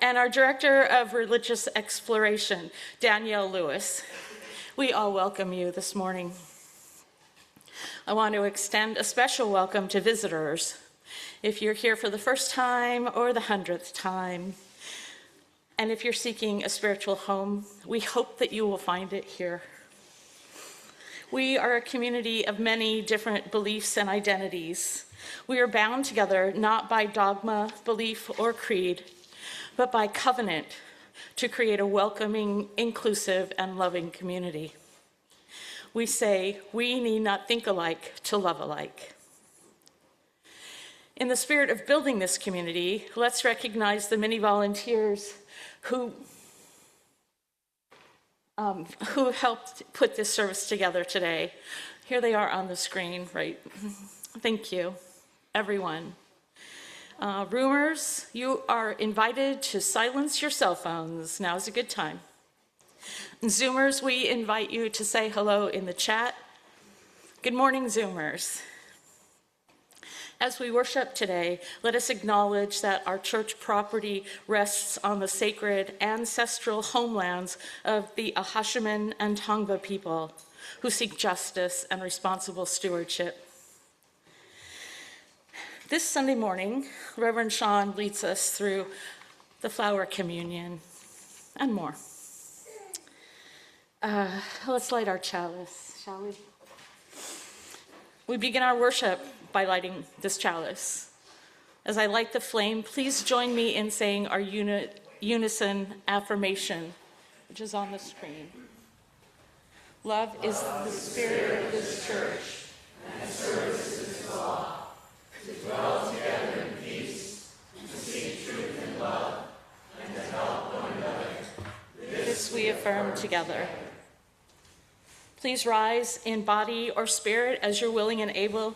and our Director of Religious Exploration, Danielle Lewis. We all welcome you this morning. I want to extend a special welcome to visitors. If you're here for the first time or the 100th time, and if you're seeking a spiritual home, we hope that you will find it here. We are a community of many different beliefs and identities. We are bound together not by dogma, belief, or creed, but by covenant to create a welcoming, inclusive, and loving community. We say, we need not think alike to love alike. In the spirit of building this community, let's recognize the many volunteers who helped put this service together today. Here they are on the screen, right? Thank you, everyone. Roomers, you are invited to silence your cell phones. Now is a good time. And Zoomers, we invite you to say hello in the chat. Good morning, Zoomers. As we worship today, let us acknowledge that our church property rests on the sacred ancestral homelands of the Ahashiman and Tongva people who seek justice and responsible stewardship. This Sunday morning, Reverend Sean leads us through the flower communion and more. Let's light our chalice, shall we? We begin our worship by lighting this chalice. As I light the flame, please join me in saying our unison affirmation, which is on the screen. Love is the spirit of this church, and service is its law, to dwell together in peace, to seek truth and love, and to help one another. This we affirm together. Please rise in body or spirit as you're willing and able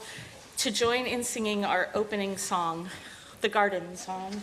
to join in singing our opening song, the Garden Song.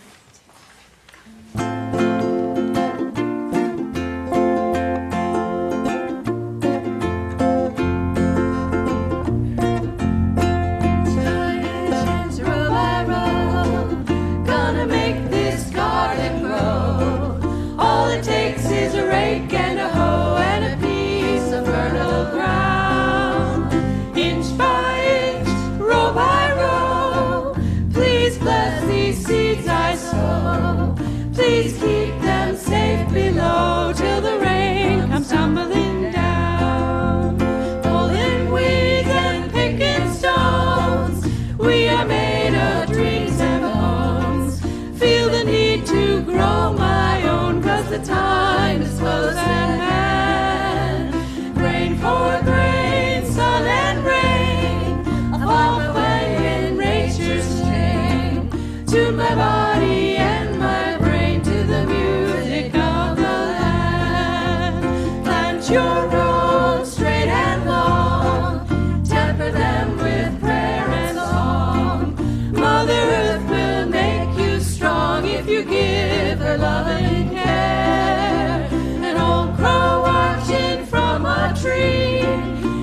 Gonna make this garden grow. All it takes is a rake and a hoe and a piece of fertile ground. Inch by inch, row by row, please bless these seeds I sow. Please keep them safe below till the rain comes tumbling down. Pulling weeds and picking stones, we are made of dreams and bones. Feel the need to grow my own, 'cause the time is close at hand. Grain for grain, sun and rain, a fall in nature's chain. To my body and my brain, to the music of the land. Plant your rows straight and long, temper them with prayer and song. Mother Earth will make you strong if you give her love and care. An old crow watching from a tree,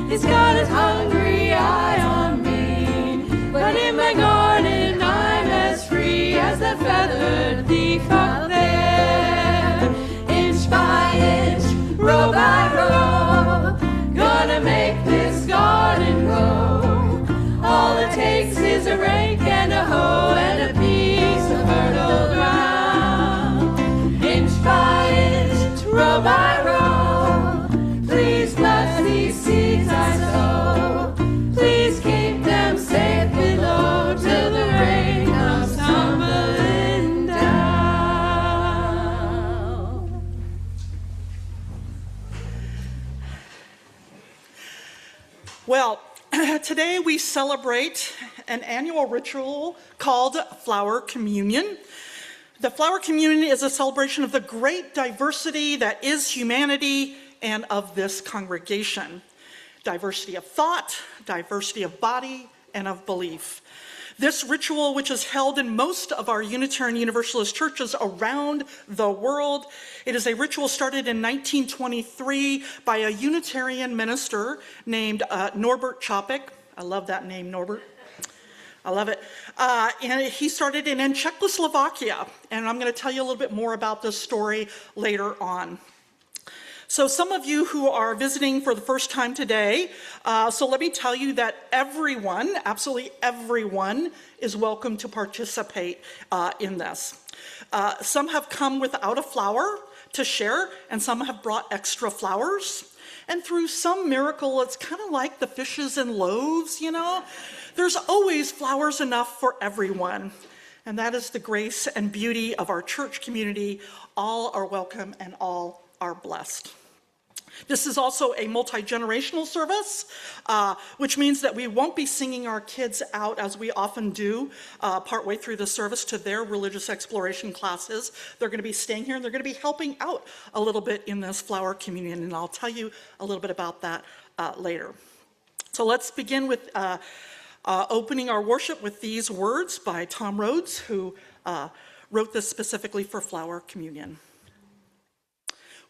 he's got his hungry eye on me. But in my garden I'm as free as that feathered thief up there. Inch by inch, row by row, gonna make this garden grow. All it takes is a rake and a hoe and a piece of fertile ground. Inch by inch, row by row, please bless these seeds I sow. Please keep them safe below till the rain comes tumbling down. Well, today we celebrate an annual ritual called Flower Communion. The Flower Communion is a celebration of the great diversity that is humanity and of this congregation. Diversity of thought, diversity of body, and of belief. This ritual, which is held in most of our Unitarian Universalist churches around the world, it is a ritual started in 1923 by a Unitarian minister named Norbert Chopik. I love that name, Norbert. I love it. And he started it in Czechoslovakia, and I'm going to tell you a little bit more about this story later on. So some of you who are visiting for the first time today, so let me tell you that everyone, absolutely everyone, is welcome to participate in this. Some have come without a flower to share, and some have brought extra flowers. And through some miracle, it's kind of like the fishes and loaves, you know? There's always flowers enough for everyone. And that is the grace and beauty of our church community. All are welcome and all are blessed. This is also a multi-generational service, which means that we won't be singing our kids out as we often do partway through the service to their religious exploration classes. They're going to be staying here and they're going to be helping out a little bit in this flower communion, and I'll tell you a little bit about that later. So let's begin with opening our worship with these words by Tom Rhodes, who wrote this specifically for flower communion.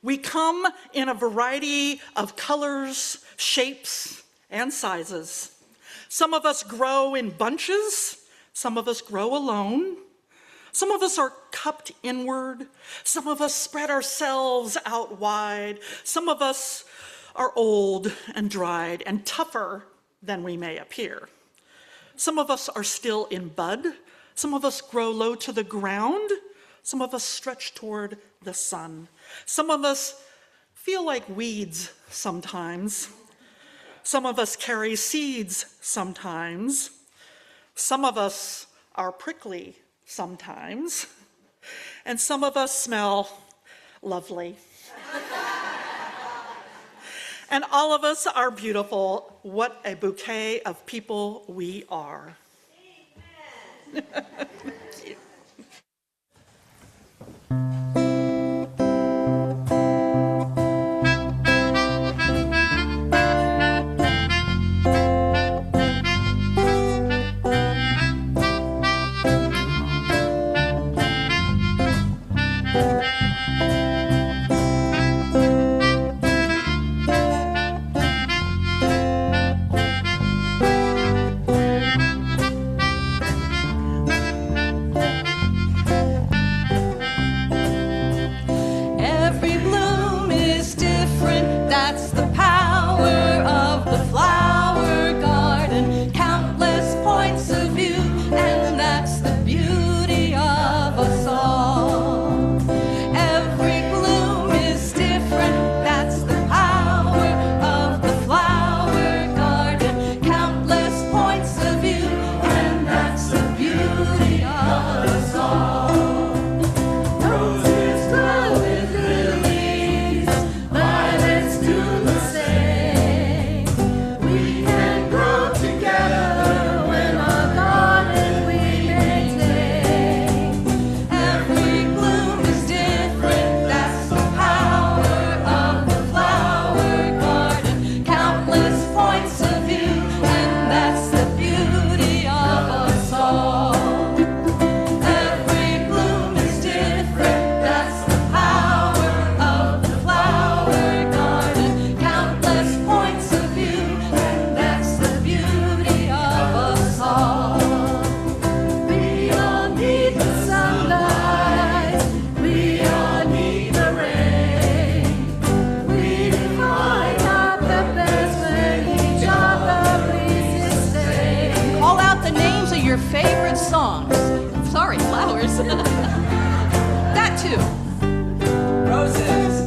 We come in a variety of colors, shapes, and sizes. Some of us grow in bunches. Some of us grow alone. Some of us are cupped inward. Some of us spread ourselves out wide. Some of us are old and dried and tougher than we may appear. Some of us are still in bud. Some of us grow low to the ground. Some of us stretch toward the sun. Some of us feel like weeds sometimes. Some of us carry seeds sometimes. Some of us are prickly sometimes. And some of us smell lovely. And all of us are beautiful. What a bouquet of people we are. Amen. Thank you. That too. Roses.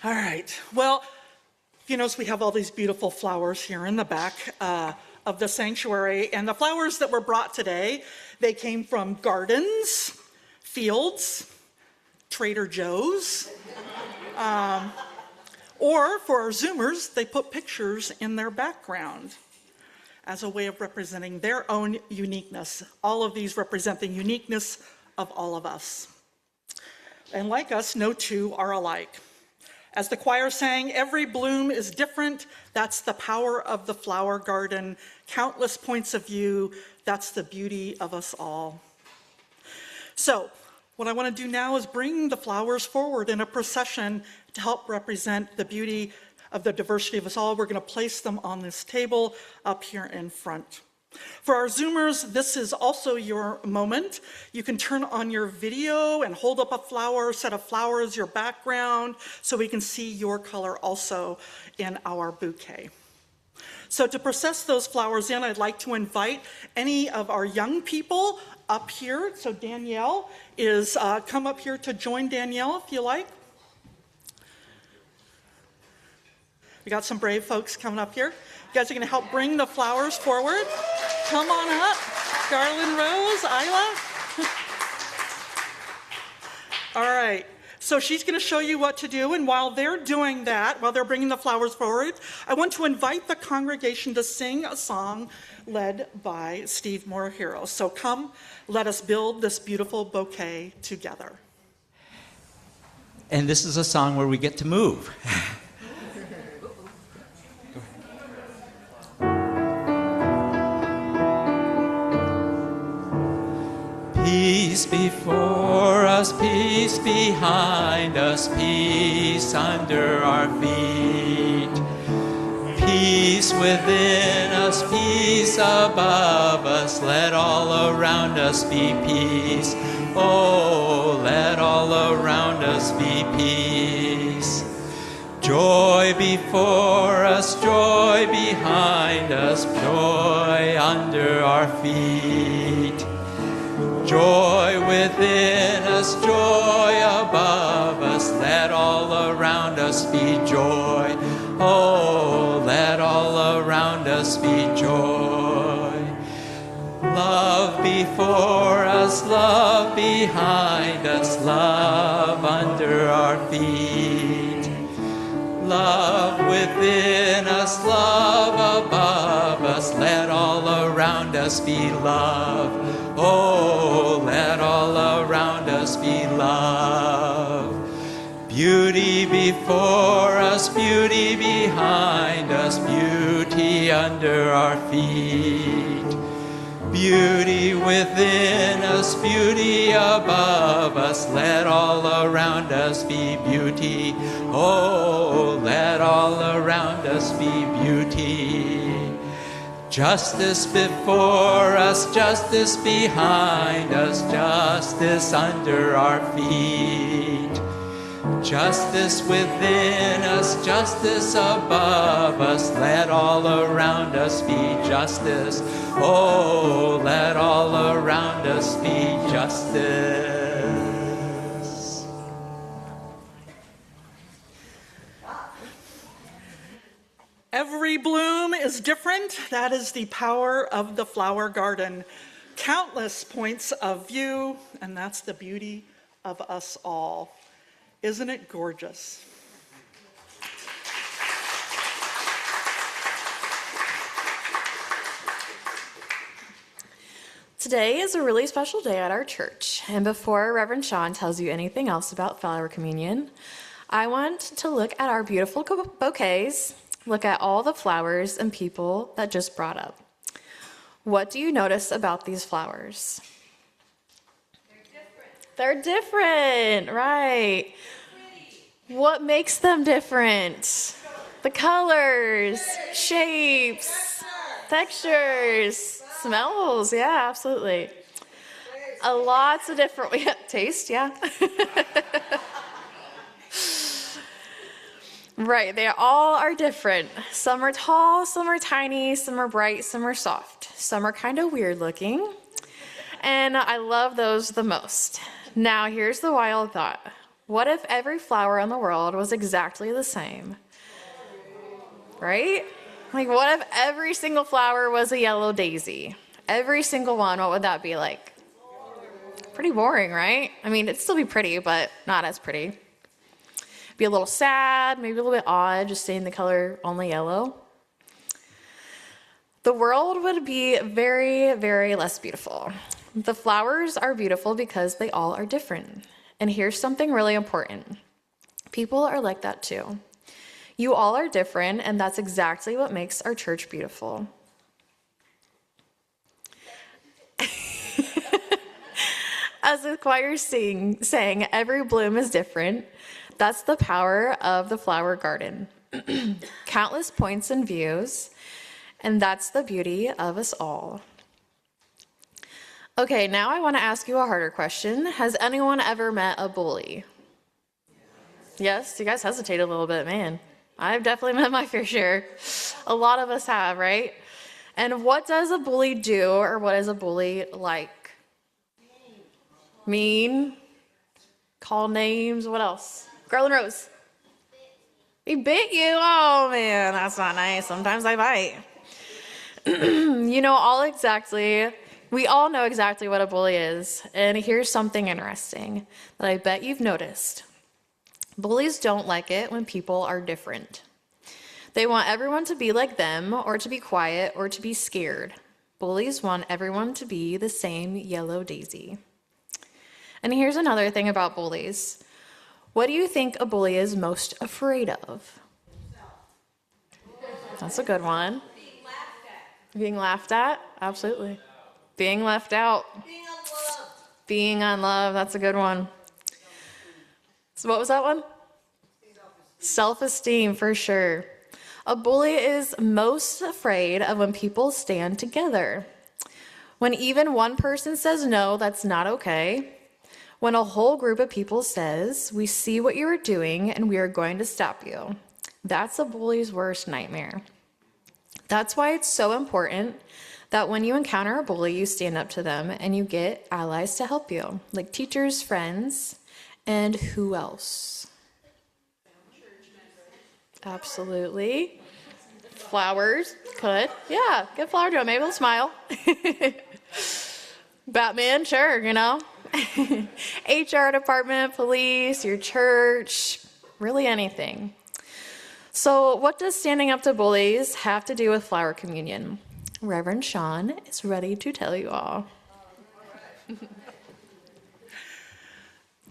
All right. Well, you notice we have all these beautiful flowers here in the back. of the sanctuary. And the flowers that were brought today, they came from gardens, fields, Trader Joe's, or for our Zoomers, they put pictures in their background as a way of representing their own uniqueness. All of these represent the uniqueness of all of us. And like us, no two are alike. As the choir sang, every bloom is different. That's the power of the flower garden. Countless points of view. That's the beauty of us all. So, what I want to do now is bring the flowers forward in a procession to help represent the beauty of the diversity of us all. We're going to place them on this table up here in front. For our Zoomers, this is also your moment. You can turn on your video and hold up a flower, set of flowers, your background, so we can see your color also in our bouquet. So to process those flowers in, I'd like to invite any of our young people up here. So Danielle is, come up here to join Danielle if you like. We got some brave folks coming up here. You guys are going to help bring the flowers forward. Come on up. Garland Rose, Isla. All right. So she's going to show you what to do. And while they're doing that, while they're bringing the flowers forward, I want to invite the congregation to sing a song led by Steve Morihiro. So come, let us build this beautiful bouquet together. And this is a song where we get to move. Peace before us, peace behind us, peace under our feet. Peace within us, peace above us, let all around us be peace. Oh, let all around us be peace. Joy before us, joy behind us, joy under our feet. Joy within us, joy above us, let all around us be joy. Oh, let all around us be joy. Love before us, love behind us, love under our feet. Love within us, love above us, let all around us be love. Oh, let all around us be love. Beauty before us, beauty behind us, beauty under our feet. Beauty within us, beauty above us, let all around us be beauty. Oh, let all around us be beauty. Justice before us, justice behind us, justice under our feet. Justice within us, justice above us, let all around us be justice. Oh, let all around us be justice. Every bloom is different. That is the power of the flower garden. Countless points of view, and that's the beauty of us all. Isn't it gorgeous? Today is a really special day at our church, and before Reverend Sean tells you anything else about flower communion, I want to look at our beautiful bouquets, look at all the flowers and people that just brought up. What do you notice about these flowers? They're different, right? What makes them different? The colors, shapes, textures, smells, yeah, absolutely. Lots of different, taste, yeah. Right, they all are different. Some are tall, some are tiny, some are bright, some are soft. Some are kind of weird looking. And I love those the most. Now, here's the wild thought. What if every flower in the world was exactly the same? Right? Like, what if every single flower was a yellow daisy? Every single one, what would that be like? Pretty boring, right? I mean, it'd still be pretty, but not as pretty. Be a little sad, maybe a little bit odd, just seeing the color only yellow. The world would be very, very less beautiful. The flowers are beautiful because they all are different. And here's something really important. People are like that too. You all are different, and that's exactly what makes our church beautiful. As the choir sang, every bloom is different. That's the power of the flower garden. Countless points and views, and that's the beauty of us all. Okay, now I want to ask you a harder question. Has anyone ever met a bully? Yes, you guys hesitate a little bit, man. I've definitely met my fair share. A lot of us have, right? And what does a bully do, or what is a bully like? Mean. Call names. What else? Girl and Rose. He bit you? Oh, man, that's not nice. Sometimes I bite. We all know exactly what a bully is. And here's something interesting that I bet you've noticed. Bullies don't like it when people are different. They want everyone to be like them, or to be quiet, or to be scared. Bullies want everyone to be the same yellow daisy. And here's another thing about bullies. What do you think a bully is most afraid of? That's a good one. Being laughed at? Absolutely. Being left out. Being unloved. That's a good one. So what was that one? Self-esteem, for sure. A bully is most afraid of when people stand together. When even one person says no, that's not okay. When a whole group of people says, we see what you are doing and we are going to stop you. That's a bully's worst nightmare. That's why it's so important that when you encounter a bully, you stand up to them and you get allies to help you, like teachers, friends, and who else? Absolutely. Flowers, could. Yeah, get flower to them. Maybe they'll smile. Batman, sure, HR department, police, your church, really anything. So what does standing up to bullies have to do with flower communion? Reverend Sean is ready to tell you all.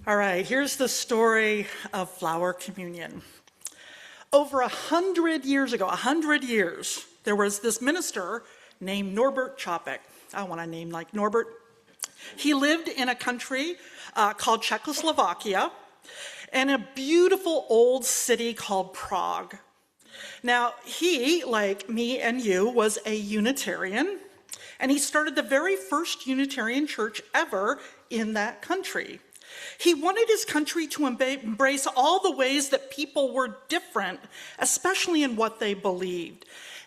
All right, here's the story of flower communion. Over 100 years ago, there was this minister named Norbert Chopik. I want a name like Norbert. He lived in a country called Czechoslovakia, and a beautiful old city called Prague. Now, he, like me and you, was a Unitarian, and he started the very first Unitarian church ever in that country. He wanted his country to embrace all the ways that people were different, especially in what they believed.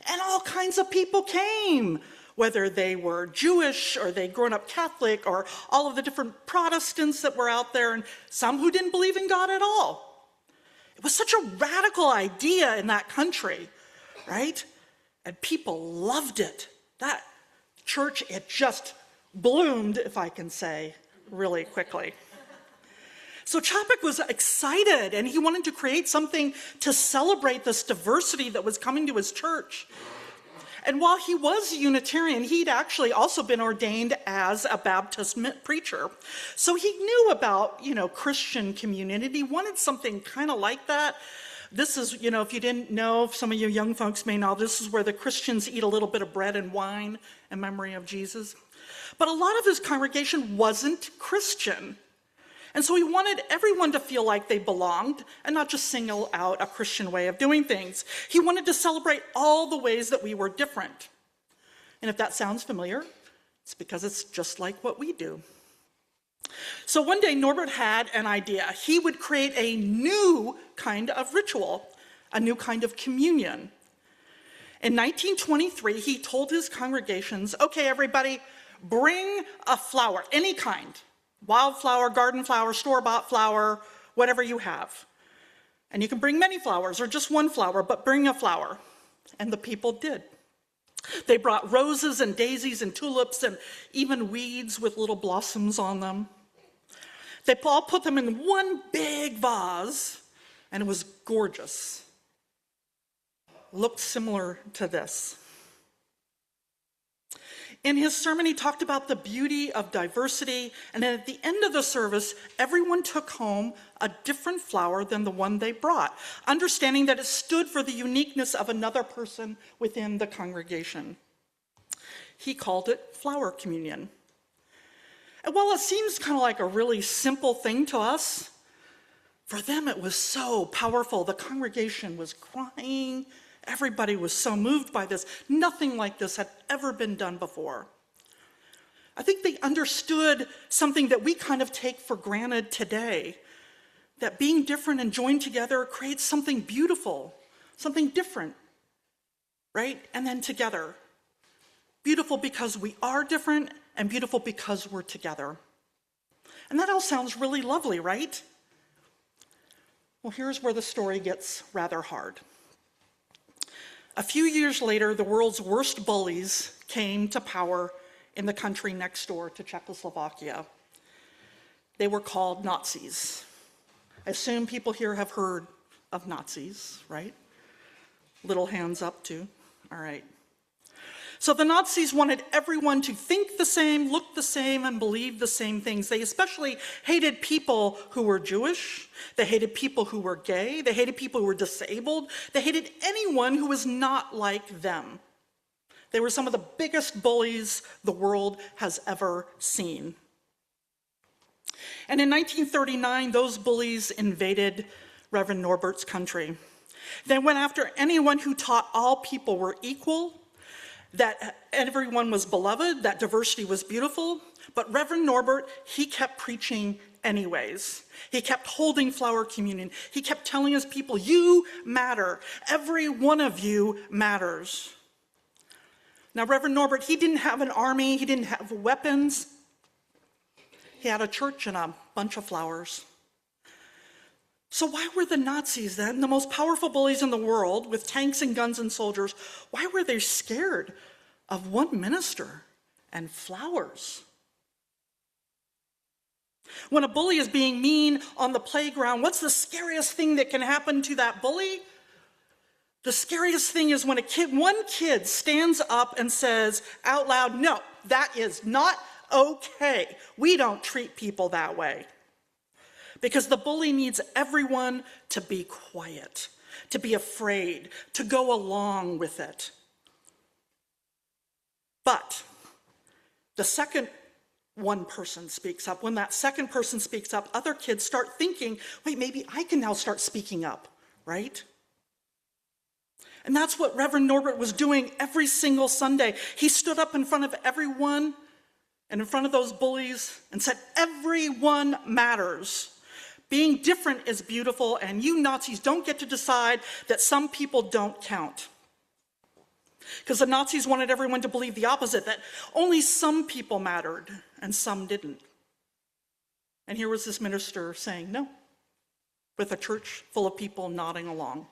And all kinds of people came, whether they were Jewish or they'd grown up Catholic, or all of the different Protestants that were out there, and some who didn't believe in God at all. It was such a radical idea in that country, right? And people loved it. That church, it just bloomed, if I can say, really quickly. So Chopik was excited, and he wanted to create something to celebrate this diversity that was coming to his church. And while he was a Unitarian, he'd actually also been ordained as a Baptist preacher. So he knew about, Christian communion, and he wanted something kind of like that. This is, if you didn't know, some of you young folks may know, this is where the Christians eat a little bit of bread and wine in memory of Jesus. But a lot of his congregation wasn't Christian. And so he wanted everyone to feel like they belonged and not just single out a Christian way of doing things. He wanted to celebrate all the ways that we were different. And if that sounds familiar, it's because it's just like what we do. So one day Norbert had an idea. He would create a new kind of ritual, a new kind of communion. In 1923, he told his congregations, okay, everybody, bring a flower, any kind. Wildflower, garden flower, store-bought flower, whatever you have. And you can bring many flowers or just one flower, but bring a flower. and the people did. They brought roses and daisies and tulips and even weeds with little blossoms on them. They all put them in one big vase, and it was gorgeous. Looked similar to this. In his sermon, he talked about the beauty of diversity, and then at the end of the service, everyone took home a different flower than the one they brought, understanding that it stood for the uniqueness of another person within the congregation. He called it flower communion. And while it seems kind of like a really simple thing to us, for them it was so powerful. The congregation was crying. Everybody was so moved by this. Nothing like this had ever been done before. I think they understood something that we kind of take for granted today, that being different and joined together creates something beautiful, something different, right? And then together. Beautiful because we are different, and beautiful because we're together. And that all sounds really lovely, right? Well, here's where the story gets rather hard. A few years later, the world's worst bullies came to power in the country next door to Czechoslovakia. They were called Nazis. I assume people here have heard of Nazis, right? Little hands up too. All right. So the Nazis wanted everyone to think the same, look the same, and believe the same things. They especially hated people who were Jewish. They hated people who were gay. They hated people who were disabled. They hated anyone who was not like them. They were some of the biggest bullies the world has ever seen. And in 1939, those bullies invaded Reverend Norbert's country. They went after anyone who taught all people were equal, that everyone was beloved, that diversity was beautiful. But Reverend Norbert, he kept preaching anyways. He kept holding flower communion. He kept telling his people, you matter. Every one of you matters. Now, Reverend Norbert, he didn't have an army. He didn't have weapons. He had a church and a bunch of flowers. So why were the Nazis then, the most powerful bullies in the world, with tanks and guns and soldiers, why were they scared of one minister and flowers? When a bully is being mean on the playground, what's the scariest thing that can happen to that bully? The scariest thing is when one kid stands up and says out loud, no, that is not okay. We don't treat people that way. Because the bully needs everyone to be quiet, to be afraid, to go along with it. But the second one person speaks up, when that second person speaks up, other kids start thinking, wait, maybe I can now start speaking up, right? And that's what Reverend Norbert was doing every single Sunday. He stood up in front of everyone and in front of those bullies and said, everyone matters. Being different is beautiful, and you Nazis don't get to decide that some people don't count. Because the Nazis wanted everyone to believe the opposite, that only some people mattered and some didn't. And here was this minister saying no, with a church full of people nodding along.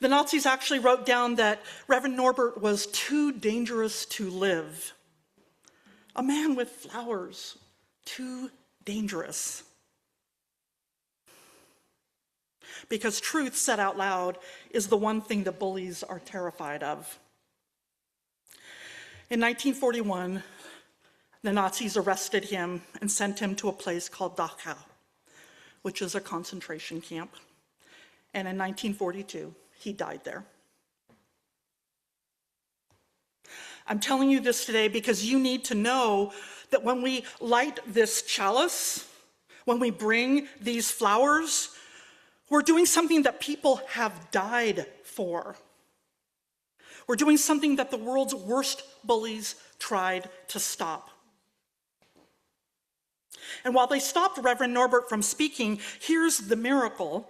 The Nazis actually wrote down that Reverend Norbert was too dangerous to live. A man with flowers, too dangerous. Because truth said out loud is the one thing that bullies are terrified of. In 1941, the Nazis arrested him and sent him to a place called Dachau, which is a concentration camp. And in 1942, he died there. I'm telling you this today because you need to know that when we light this chalice, when we bring these flowers, we're doing something that people have died for. We're doing something that the world's worst bullies tried to stop. And while they stopped Reverend Norbert from speaking, here's the miracle.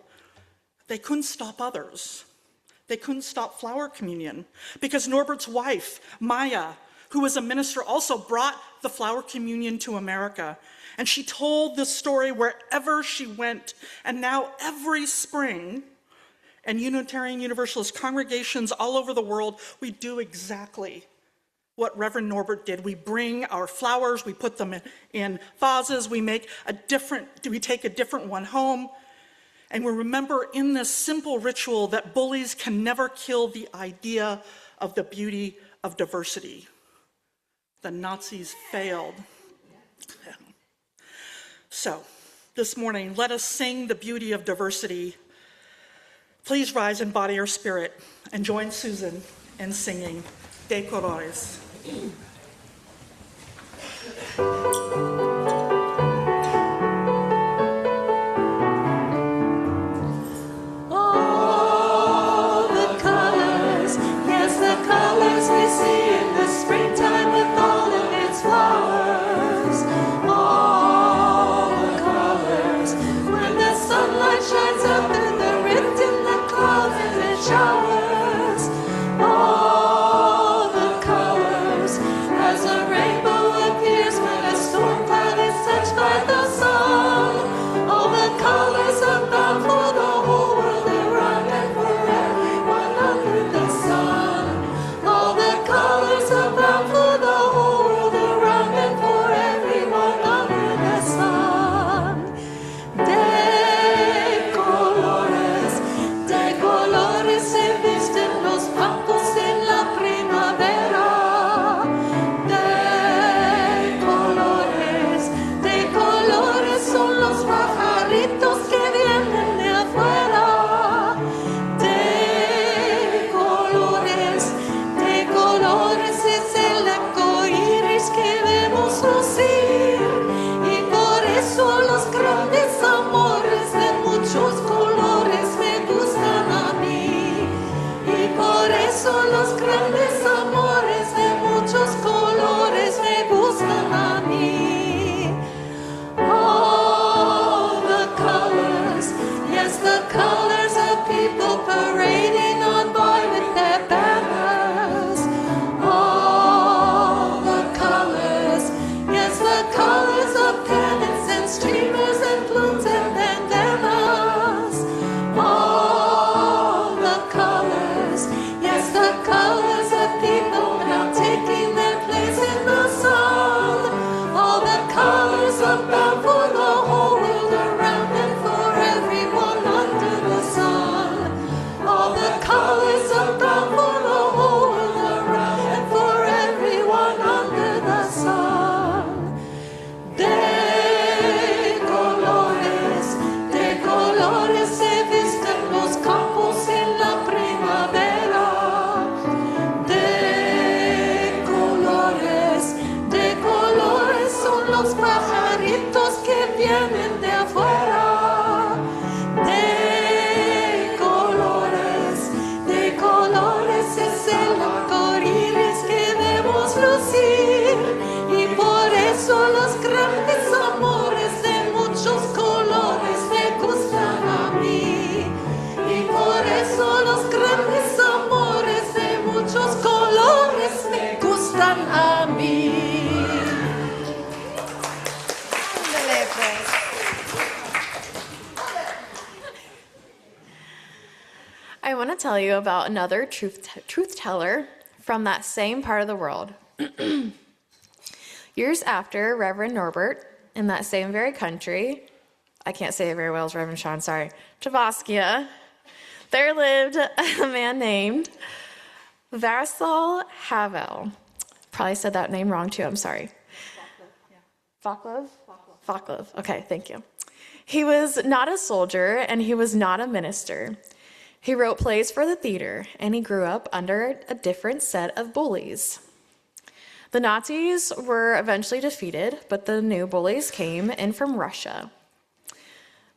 They couldn't stop others. They couldn't stop flower communion because Norbert's wife, Maya, who was a minister, also brought the flower communion to America. And she told this story wherever she went. And now every spring, and Unitarian Universalist congregations all over the world, we do exactly what Reverend Norbert did. We bring our flowers, we put them in vases, we take a different one home, and we remember in this simple ritual that bullies can never kill the idea of the beauty of diversity. The Nazis failed. So, this morning, let us sing the beauty of diversity. Please rise in body or spirit and join Susan in singing De Colores. All the colors, yes, the colors we see in the springtime with all of its flowers. All the colors, when the sunlight shines up through the rift in the clouds and it showers. All the colors, as a rainbow appears when a storm cloud is touched by the sun. All the colors abound for the whole world around and for everyone under the sun. All the colors abound for the whole world around and for everyone under the sun. De colores se visten los campos en la primavera. De colores son los pajaritos que vienen de afuera. De colores es el arco iris que vemos lucir. Y por eso los grandes amores de muchos colores me gustan a mí. Y por eso los grandes amores de muchos colores me gustan a mí. All the colors, yes, the colors of people parading on by with their banners. All the colors, yes, the colors of pennants and streamers and plumes and bandanas. All the colors, yes, the colors of people now taking their place in the sun. All the colors abound for the whole world around and for everyone under the sun. All the colors abound for the whole world around and for everyone under the sun. De colores se visten los campos en la primavera. De colores son los pajaritos que vienen de afuera. De colores es el arco iris que vemos lucir. Y por eso los grandes amores de muchos colores me gustan a mí. Y por eso los grandes amores de muchos colores me gustan a mí. I want to tell you about another truth teller from that same part of the world. Years after Reverend Norbert, in that same very country, I can't say it very well as Reverend Sean, sorry, Czechoslovakia, there lived a man named Václav Havel. Probably said that name wrong too, I'm sorry. Václav? Václav, okay, thank you. He was not a soldier and he was not a minister. He wrote plays for the theater, and he grew up under a different set of bullies. The Nazis were eventually defeated, but the new bullies came in from Russia.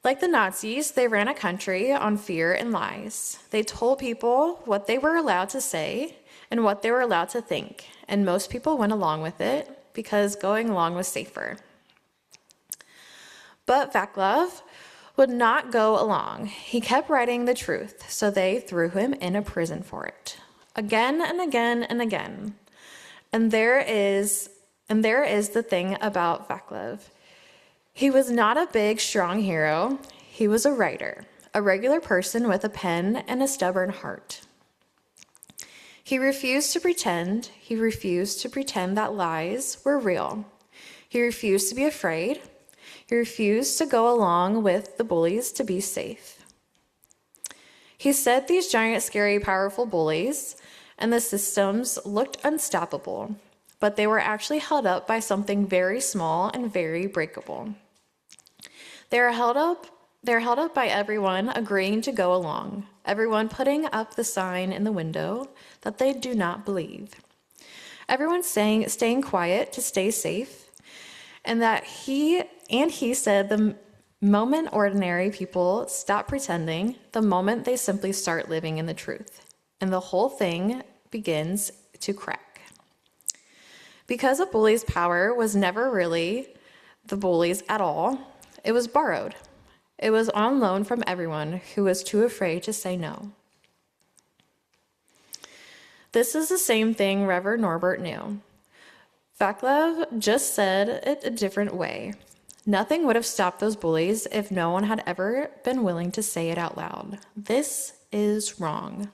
Like the Nazis, they ran a country on fear and lies. They told people what they were allowed to say and what they were allowed to think, and most people went along with it because going along was safer. But Václav would not go along. He kept writing the truth, so they threw him in a prison for it. Again and again and again. And there is the thing about Václav. He was not a big, strong hero. He was a writer, a regular person with a pen and a stubborn heart. He refused to pretend. He refused to pretend that lies were real. He refused to be afraid. He refused to go along with the bullies to be safe. He said these giant, scary, powerful bullies and the systems looked unstoppable, but they were actually held up by something very small and very breakable. They're held up by everyone agreeing to go along, everyone putting up the sign in the window that they do not believe, everyone staying quiet to stay safe, and he said the moment ordinary people stop pretending, the moment they simply start living in the truth, and the whole thing begins to crack. Because a bully's power was never really the bully's at all, it was borrowed. It was on loan from everyone who was too afraid to say no. This is the same thing Reverend Norbert knew. Vaclav just said it a different way. Nothing would have stopped those bullies if no one had ever been willing to say it out loud. This is wrong.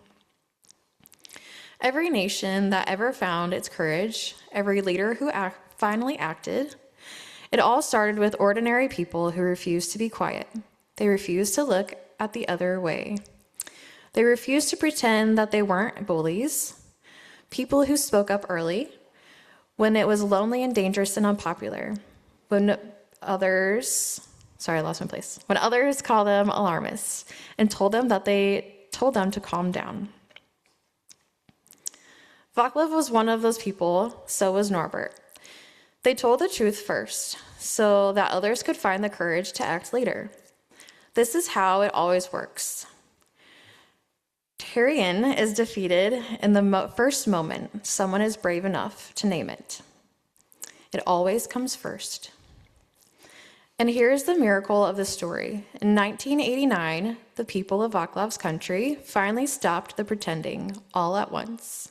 Every nation that ever found its courage, every leader who finally acted, it all started with ordinary people who refused to be quiet. They refused to look at the other way. They refused to pretend that they weren't bullies, people who spoke up early when it was lonely and dangerous and unpopular, when others called them alarmists and told them to calm down. Vaclav was one of those people, so was Norbert. They told the truth first, so that others could find the courage to act later. This is how it always works. Tyranny is defeated in the first moment someone is brave enough to name it. It always comes first. And here's the miracle of the story. In 1989, the people of Vaclav's country finally stopped the pretending all at once.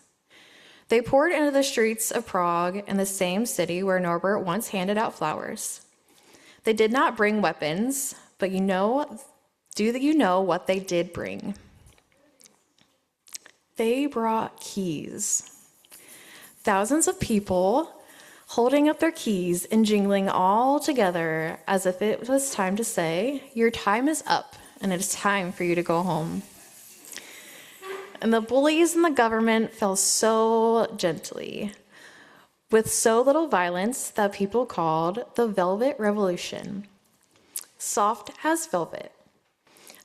They poured into the streets of Prague and the same city where Norbert once handed out flowers. They did not bring weapons, but do you know what they did bring? They brought keys. Thousands of people holding up their keys and jingling all together as if it was time to say, your time is up and it is time for you to go home. And the bullies and the government fell so gently, with so little violence that people called the Velvet Revolution. Soft as velvet.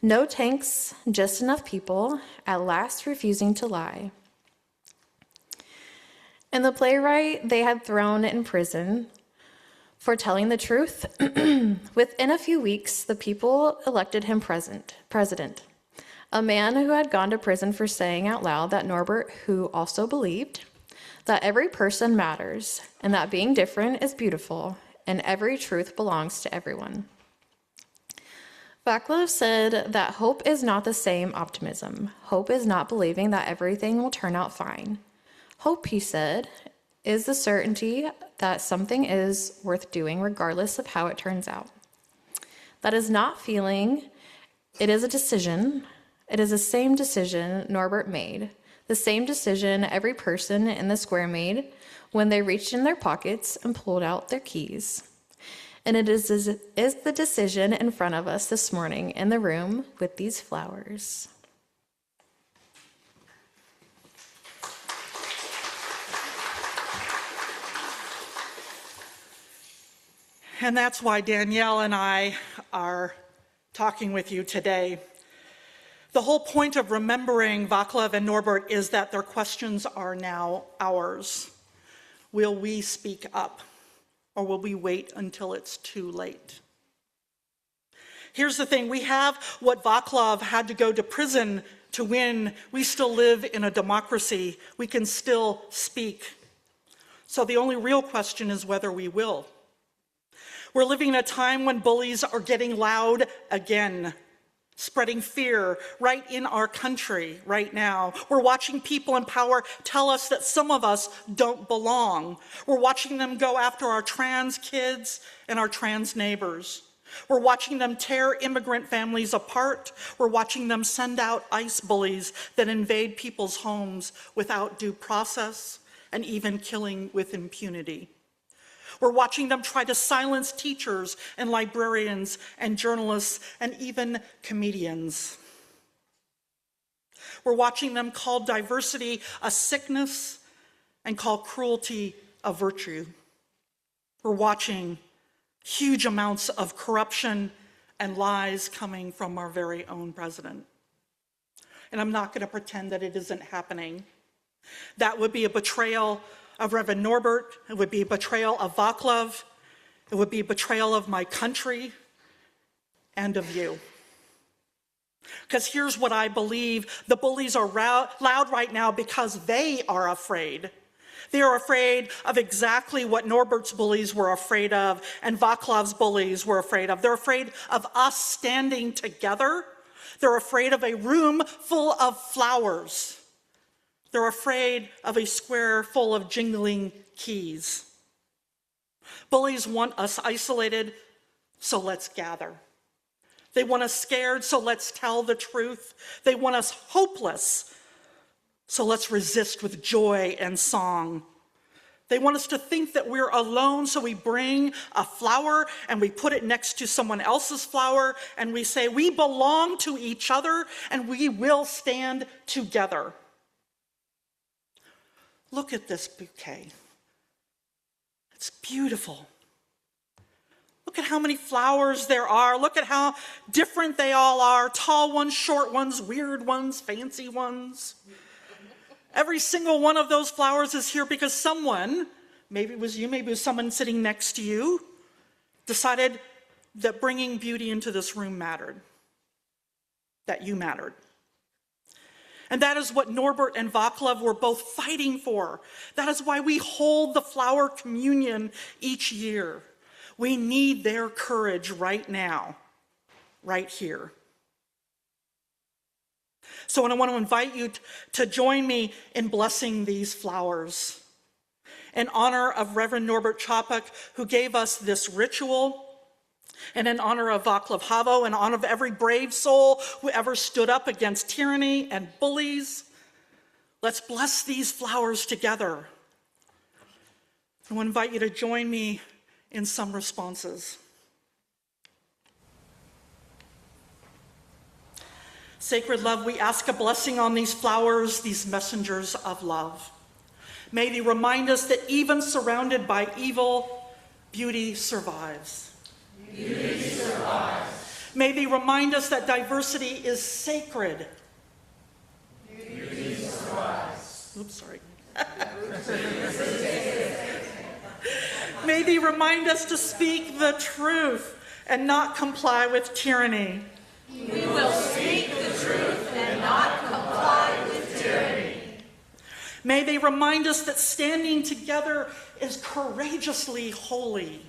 No tanks, just enough people, at last refusing to lie. And the playwright they had thrown in prison for telling the truth, within a few weeks, the people elected him president. A man who had gone to prison for saying out loud that Norbert, who also believed that every person matters and that being different is beautiful and every truth belongs to everyone. Vaclav said that hope is not the same optimism. Hope is not believing that everything will turn out fine. Hope, he said, is the certainty that something is worth doing regardless of how it turns out. That is not feeling, it is a decision. It is the same decision Norbert made, the same decision every person in the square made when they reached in their pockets and pulled out their keys. And it is the decision in front of us this morning in the room with these flowers. And that's why Danielle and I are talking with you today. The whole point of remembering Vaclav and Norbert is that their questions are now ours. Will we speak up, or will we wait until it's too late? Here's the thing, we have what Vaclav had to go to prison to win. We still live in a democracy. We can still speak. So the only real question is whether we will. We're living in a time when bullies are getting loud again, spreading fear right in our country right now. We're watching people in power tell us that some of us don't belong. We're watching them go after our trans kids and our trans neighbors. We're watching them tear immigrant families apart. We're watching them send out ICE bullies that invade people's homes without due process and even killing with impunity. We're watching them try to silence teachers and librarians and journalists and even comedians. We're watching them call diversity a sickness and call cruelty a virtue. We're watching huge amounts of corruption and lies coming from our very own president. And I'm not going to pretend that it isn't happening. That would be a betrayal of Reverend Norbert. It would be a betrayal of Vaclav. It would be a betrayal of my country and of you. Because here's what I believe. The bullies are loud right now because they are afraid. They are afraid of exactly what Norbert's bullies were afraid of and Vaclav's bullies were afraid of. They're afraid of us standing together. They're afraid of a room full of flowers. They're afraid of a square full of jingling keys. Bullies want us isolated, so let's gather. They want us scared, so let's tell the truth. They want us hopeless, so let's resist with joy and song. They want us to think that we're alone, so we bring a flower and we put it next to someone else's flower and we say, we belong to each other and we will stand together. Look at this bouquet. It's beautiful. Look at how many flowers there are. Look at how different they all are. Tall ones, short ones, weird ones, fancy ones. Every single one of those flowers is here because someone, maybe it was you, maybe it was someone sitting next to you, decided that bringing beauty into this room mattered, that you mattered. And that is what Norbert and Vaclav were both fighting for. That is why we hold the flower communion each year. We need their courage right now, right here. So I want to invite you to join me in blessing these flowers in honor of Reverend Norbert Chapek, who gave us this ritual, and in honor of Vaclav Havel, in honor of every brave soul who ever stood up against tyranny and bullies. Let's bless these flowers together. I want to invite you to join me in some responses. Sacred love, we ask a blessing on these flowers, these messengers of love. May they remind us that even surrounded by evil, beauty survives. Beauty survives. May they remind us that diversity is sacred. Beauty survives. Oops, sorry. May they remind us to speak the truth and not comply with tyranny. We will speak the truth and not comply with tyranny. May they remind us that standing together is courageously holy.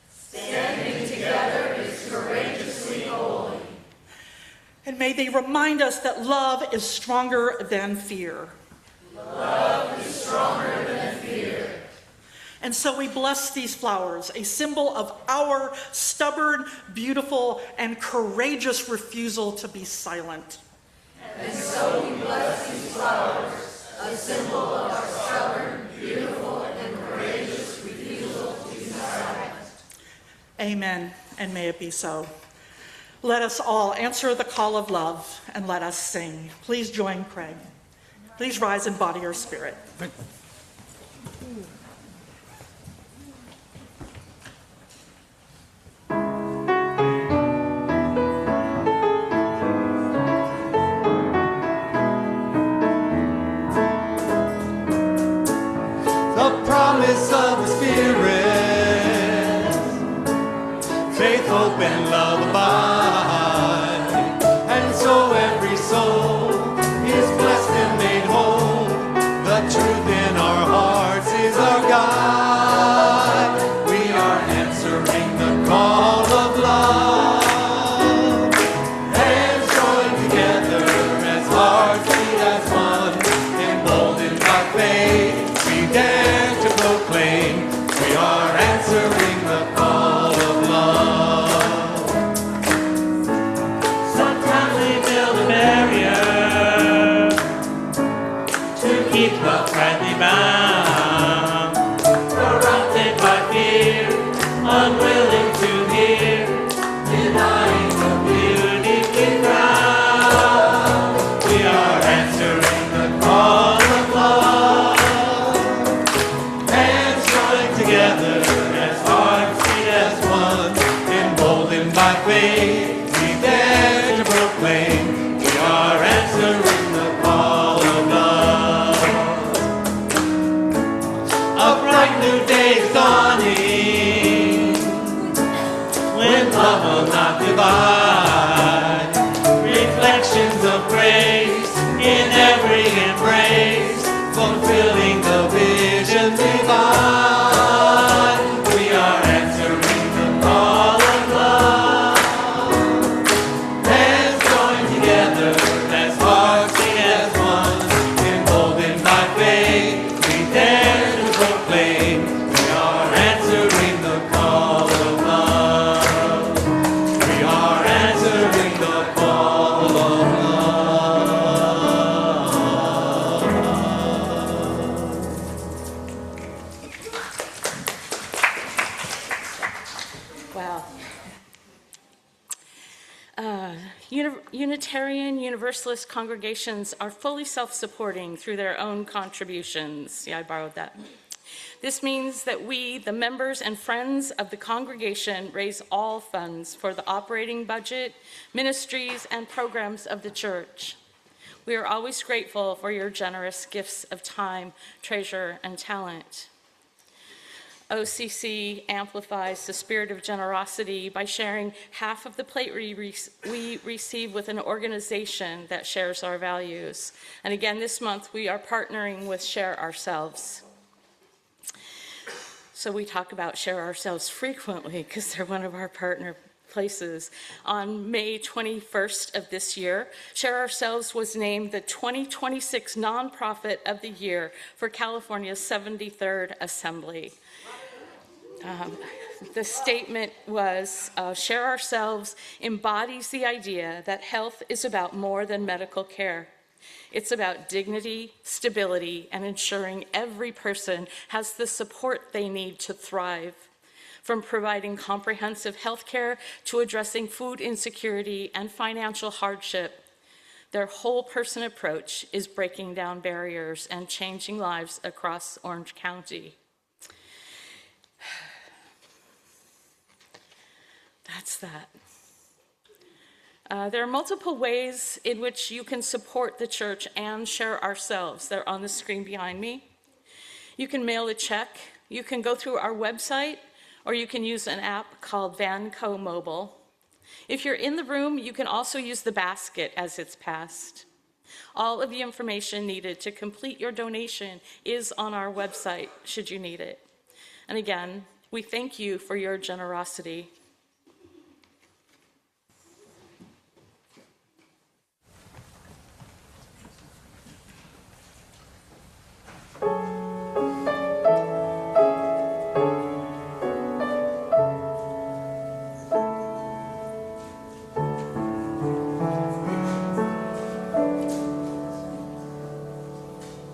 Standing together is courageously holy. And may they remind us that love is stronger than fear. Love is stronger than fear. And so we bless these flowers, a symbol of our stubborn, beautiful, and courageous refusal to be silent. And so we bless these flowers, a symbol of our stubborn, beautiful, and courageous refusal to be silent. Amen, and may it be so. Let us all answer the call of love, and let us sing. Please join Craig. Please rise in body or spirit. The promise of the Spirit, faith, hope, and love abide. And so every soul is blessed and made whole. The truth in our hearts is our guide. We are answering the call of love. Hands joined together as hearts beat as one, emboldened by faith. We dare to proclaim we are answering the call of love. unwilling to hear, denying the beauty we found. We are answering the call of love. Hands joined together as hearts beat as one, emboldened by faith, we dare to proclaim. We are answering the call of love. A bright new day is dawning, when love will not divide. Reflections of grace in every embrace, fulfilling the vision divine. We are answering the call of love. Hands joined together as hearts beat as one, emboldened by faith, we dare to proclaim. We are answering the call of love. We are answering the call of love. Wow. Unitarian Universalist congregations are fully self-supporting through their own contributions. Yeah, I borrowed that. This means that we, the members and friends of the congregation, raise all funds for the operating budget, ministries, and programs of the church. We are always grateful for your generous gifts of time, treasure, and talent. OCC amplifies the spirit of generosity by sharing half of the plate we receive with an organization that shares our values. And again, this month, we are partnering with Share Ourselves. So we talk about Share Ourselves frequently because they're one of our partner places. On May 21st of this year, Share Ourselves was named the 2026 Nonprofit of the Year for California's 73rd Assembly. The statement was, Share Ourselves embodies the idea that health is about more than medical care. It's about dignity, stability, and ensuring every person has the support they need to thrive. From providing comprehensive health care to addressing food insecurity and financial hardship, their whole person approach is breaking down barriers and changing lives across Orange County. That's that. There are multiple ways in which you can support the church and Share Ourselves. They're on the screen behind me. You can mail a check, you can go through our website, or you can use an app called Vanco Mobile. If you're in the room, you can also use the basket as it's passed. All of the information needed to complete your donation is on our website, should you need it. And again, we thank you for your generosity.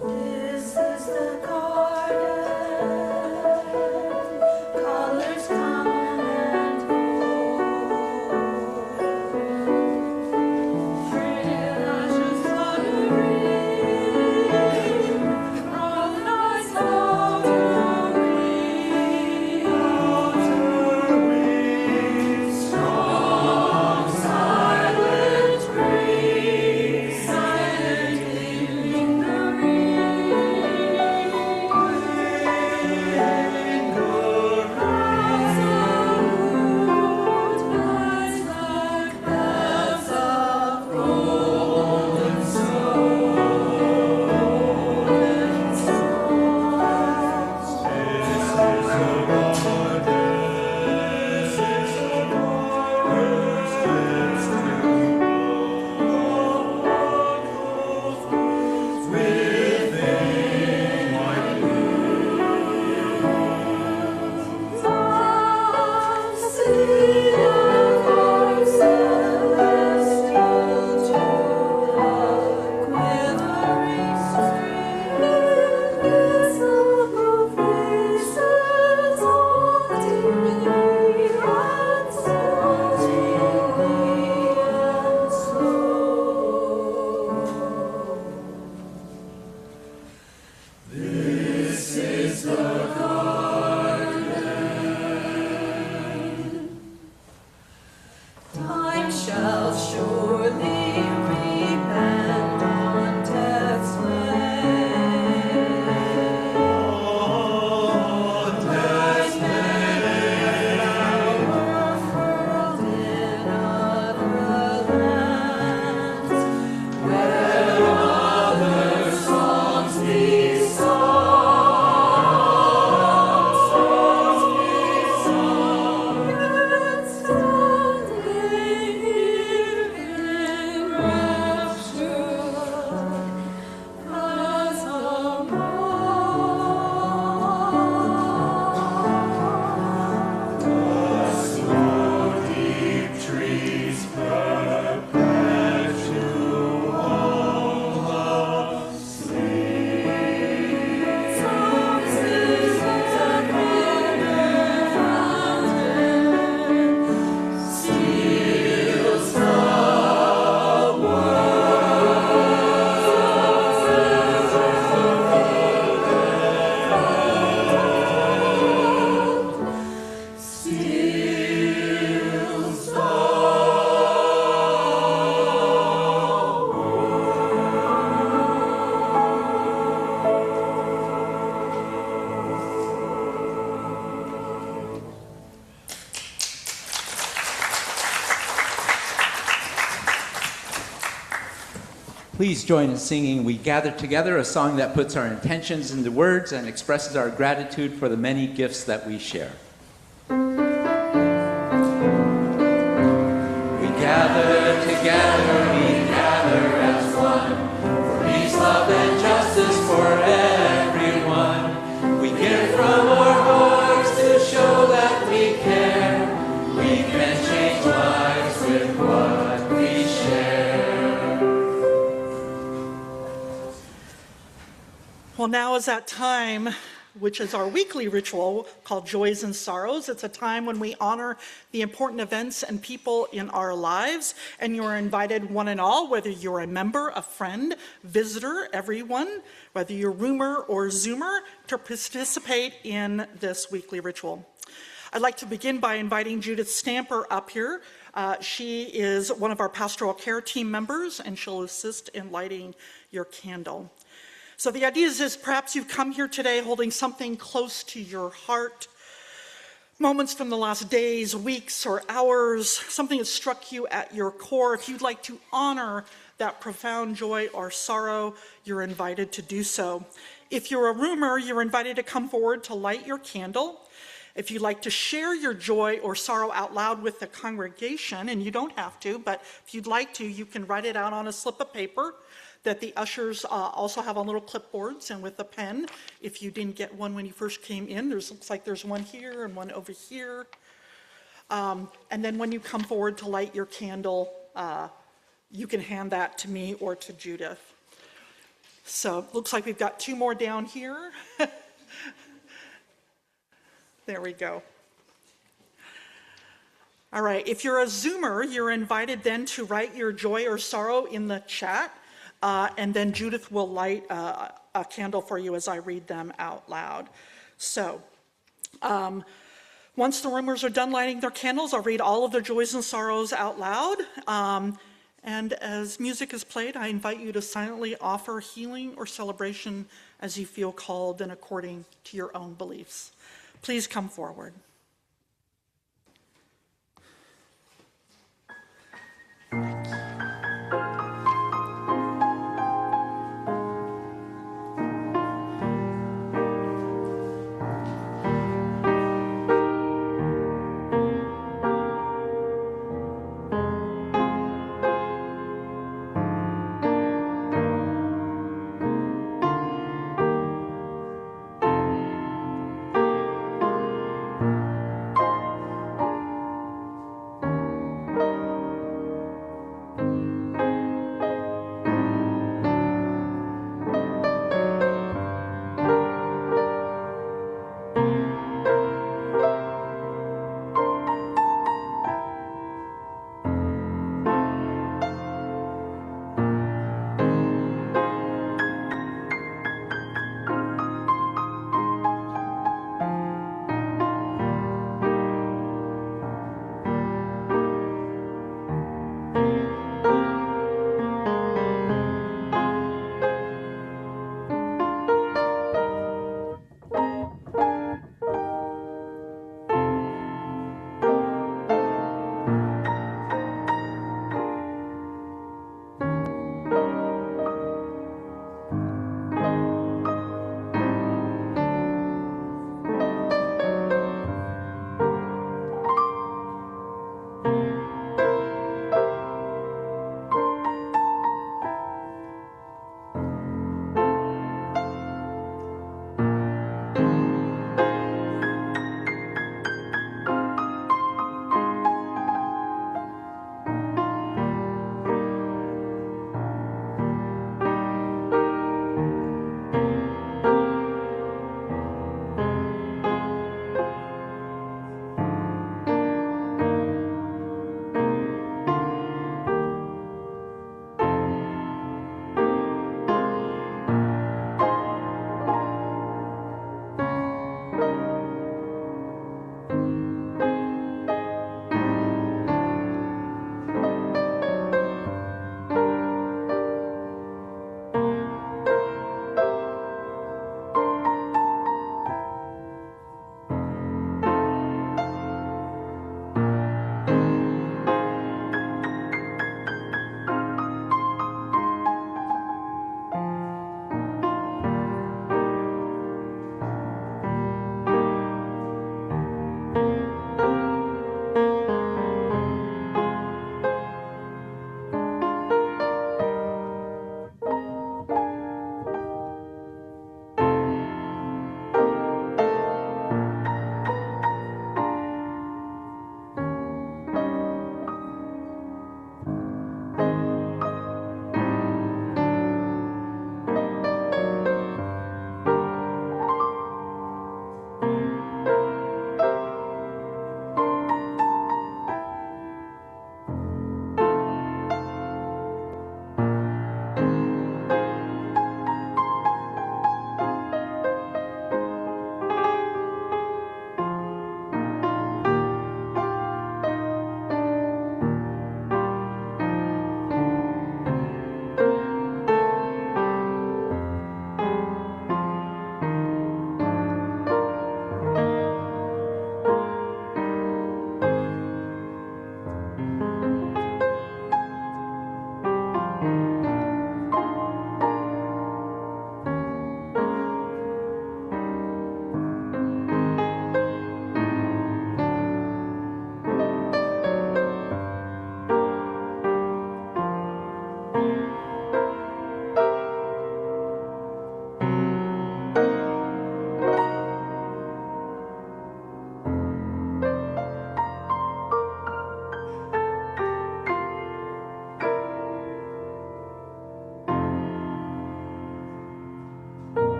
This is the garden, colors come and Please join in singing We Gather Together, a song that puts our intentions into words and expresses our gratitude for the many gifts that we share. We gather together, we gather as one, for peace, love, and justice for everyone. We give from our hearts to show that we care. We can change lives with what we share. Well, now is that time, which is our weekly ritual called Joys and Sorrows. It's a time when we honor the important events and people in our lives, and you are invited, one and all, whether you're a member, a friend, visitor, everyone, whether you're roomer or zoomer, to participate in this weekly ritual. I'd like to begin by inviting Judith Stamper up here. She is one of our pastoral care team members, and she'll assist in lighting your candle. So the idea is perhaps you've come here today holding something close to your heart, moments from the last days, weeks, or hours, something that struck you at your core. If you'd like to honor that profound joy or sorrow, you're invited to do so. If you're a roomer, you're invited to come forward to light your candle. If you'd like to share your joy or sorrow out loud with the congregation, and you don't have to, but if you'd like to, you can write it out on a slip of paper that the ushers also have on little clipboards and with a pen. If you didn't get one when you first came in, looks like there's one here and one over here. And then when you come forward to light your candle, you can hand that to me or to Judith. So looks like we've got two more down here. There we go. All right, if you're a Zoomer, you're invited then to write your joy or sorrow in the chat. And then Judith will light a candle for you as I read them out loud. So, once the roomers are done lighting their candles, I'll read all of their joys and sorrows out loud. And as music is played, I invite you to silently offer healing or celebration as you feel called and according to your own beliefs. Please come forward.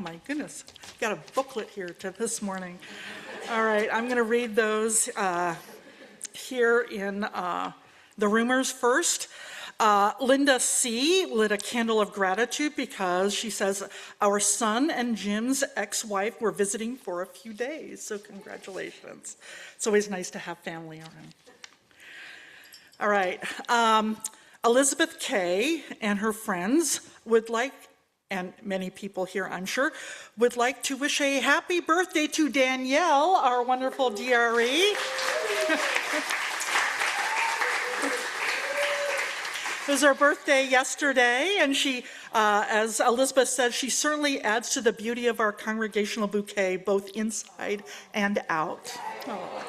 my goodness. Got a booklet here to this morning. All right, I'm going to read those here in the rumors first. Linda C. lit a candle of gratitude because she says our son and Jim's ex-wife were visiting for a few days. So congratulations. It's always nice to have family around. All right. Elizabeth K. and her friends would like, and many people here I'm sure, would like to wish a happy birthday to Danielle, our wonderful DRE. It was her birthday yesterday, and she, as Elizabeth said, she certainly adds to the beauty of our congregational bouquet, both inside and out. Oh.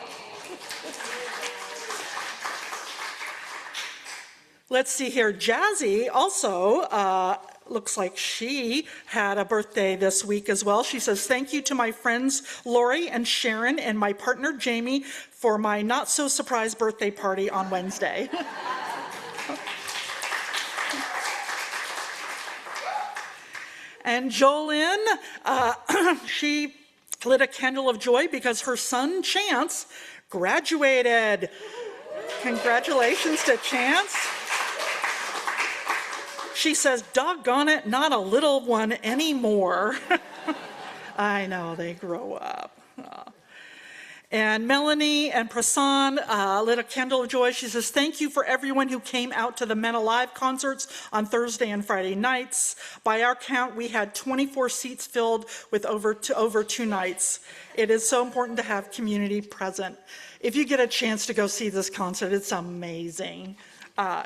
Let's see here. Jazzy also looks like she had a birthday this week as well. She says, thank you to my friends Lori and Sharon and my partner Jamie for my not so surprise birthday party on Wednesday. And Jolynn, she lit a candle of joy because her son Chance graduated. Congratulations to Chance. She says, doggone it, not a little one anymore. I know, they grow up. And Melanie and Prasan lit a candle of joy. She says, thank you for everyone who came out to the Men Alive concerts on Thursday and Friday nights. By our count, we had 24 seats filled with over 2 nights. It is so important to have community present. If you get a chance to go see this concert, it's amazing.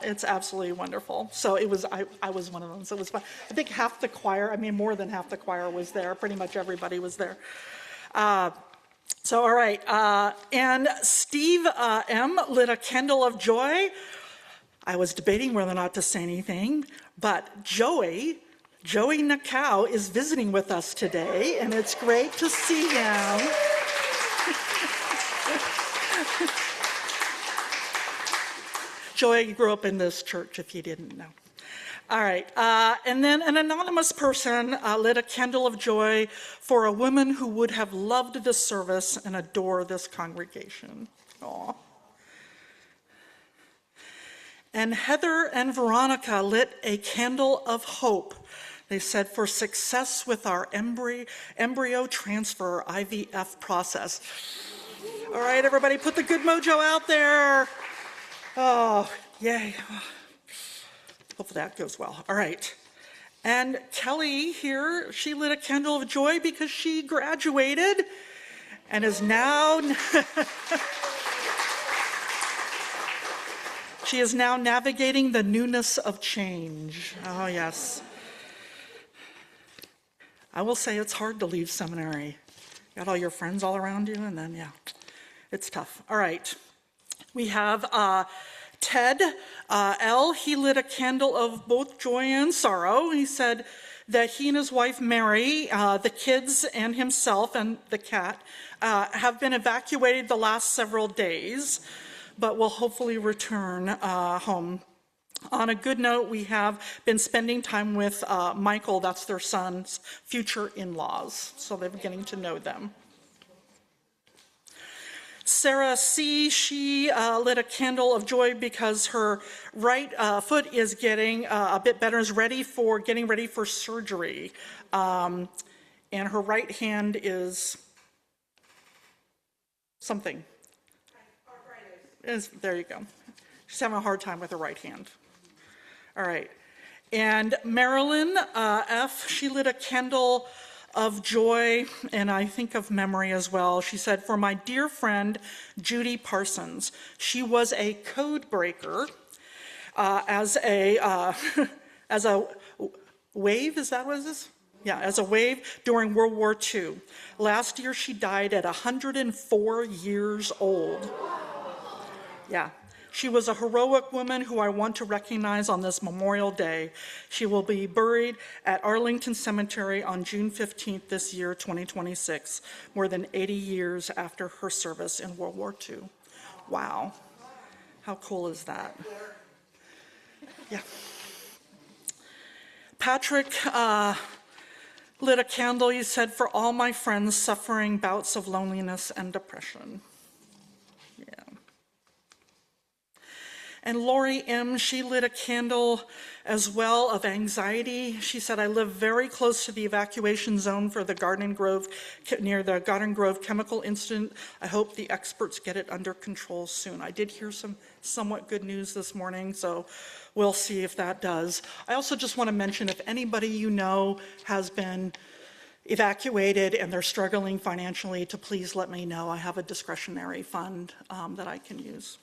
It's absolutely wonderful. So it was, I was one of them, so it was fun. I think half the choir, more than half the choir was there. Pretty much everybody was there. So, all right, and Steve M. lit a candle of joy. I was debating whether or not to say anything, but Joey Nakau is visiting with us today, and it's great to see him. Joey grew up in this church, if you didn't know. All right, and then an anonymous person lit a candle of joy for a woman who would have loved this service and adore this congregation. Aww. And Heather and Veronica lit a candle of hope. They said for success with our embryo transfer IVF process. All right, everybody, put the good mojo out there. Oh, yay. Hopefully that goes well. All right. And Kelly here, she lit a candle of joy because she graduated and is now, she is now navigating the newness of change. Oh, yes. I will say it's hard to leave seminary. Got all your friends all around you, and then, yeah, it's tough. All right. We have Ted L. He lit a candle of both joy and sorrow. He said that he and his wife Mary, the kids and himself and the cat have been evacuated the last several days, but will hopefully return home. On a good note, we have been spending time with Michael, that's their son's future in-laws, so they've been getting to know them. Sarah C., she lit a candle of joy because her right foot is getting a bit better, is getting ready for surgery. And her right hand is something. There you go. She's having a hard time with her right hand. All right. And Marilyn F., she lit a candle of joy, and I think of memory as well. She said, for my dear friend, Judy Parsons, she was a code breaker as a wave, is that what it is? Yeah, as a wave during World War II. Last year, she died at 104 years old. Yeah. She was a heroic woman who I want to recognize on this Memorial Day. She will be buried at Arlington Cemetery on June 15th this year, 2026, more than 80 years after her service in World War II. Wow. How cool is that? Yeah. Patrick lit a candle, you said, for all my friends suffering bouts of loneliness and depression. Yeah. And Lori M., she lit a candle as well of anxiety. She said, I live very close to the evacuation zone for the near the Garden Grove chemical incident. I hope the experts get it under control soon. I did hear some somewhat good news this morning, so we'll see if that does. I also just want to mention, if anybody you know has been evacuated and they're struggling financially, to please let me know. I have a discretionary fund that I can use.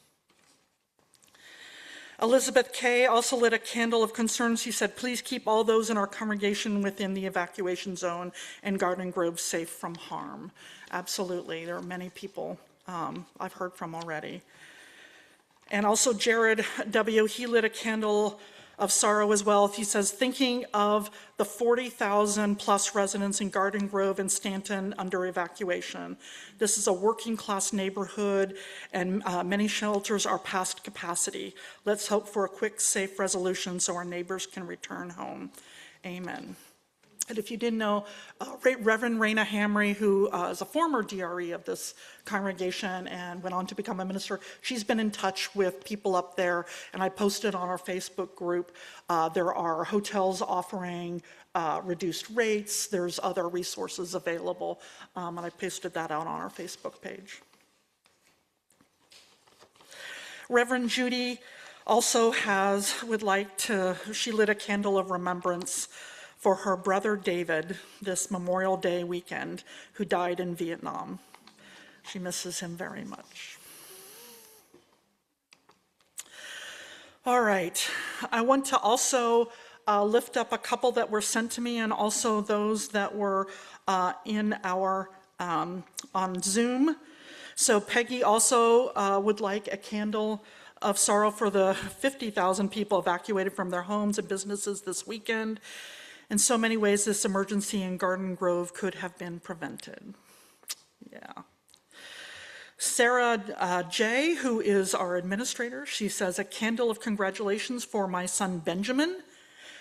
Elizabeth K. also lit a candle of concern. She said, please keep all those in our congregation within the evacuation zone and Garden Grove safe from harm. Absolutely, there are many people I've heard from already. And also Jared W., he lit a candle of sorrow as well. He says, thinking of the 40,000 plus residents in Garden Grove and Stanton under evacuation. This is a working class neighborhood and many shelters are past capacity. Let's hope for a quick, safe resolution so our neighbors can return home. Amen. And if you didn't know, Reverend Raina Hamry, who is a former DRE of this congregation and went on to become a minister, she's been in touch with people up there, and I posted on our Facebook group. There are hotels offering reduced rates. There's other resources available, and I posted that out on our Facebook page. Reverend Judy also she lit a candle of remembrance for her brother David this Memorial Day weekend, who died in Vietnam. She misses him very much. All right, I want to also lift up a couple that were sent to me, and also those that were in our on Zoom. So Peggy also would like a candle of sorrow for the 50,000 people evacuated from their homes and businesses this weekend. In so many ways, this emergency in Garden Grove could have been prevented. Yeah. Sarah J., who is our administrator, she says, a candle of congratulations for my son Benjamin,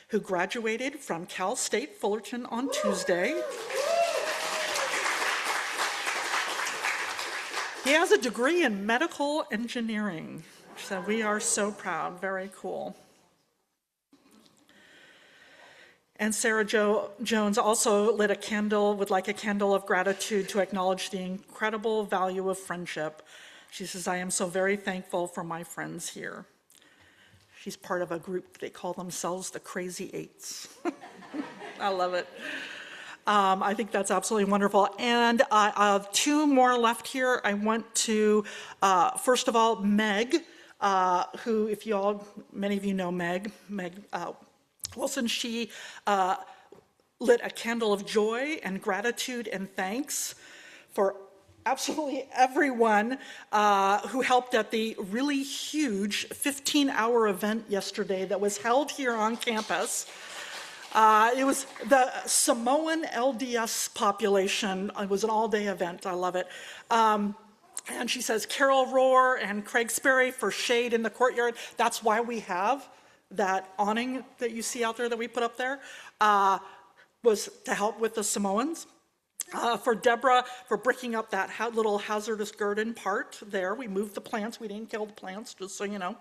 who graduated from Cal State Fullerton on Tuesday. He has a degree in medical engineering, so we are so proud. Very cool. And Sarah Jones also lit a candle, would like a candle of gratitude to acknowledge the incredible value of friendship. She says, I am so very thankful for my friends here. She's part of a group, they call themselves the Crazy Eights. I love it. I think that's absolutely wonderful. And I have two more left here. I want to, first of all, Meg, who, if you all, many of you know Meg Wilson, she lit a candle of joy and gratitude and thanks for absolutely everyone who helped at the really huge 15-hour event yesterday that was held here on campus. It was the Samoan LDS population. It was an all-day event. I love it. And she says, Carol Rohr and Craig Sperry for shade in the courtyard. That's why we have that awning that you see out there that we put up there, was to help with the Samoans. For Deborah, for breaking up that little hazardous garden part there. We moved the plants. We didn't kill the plants, just so you know.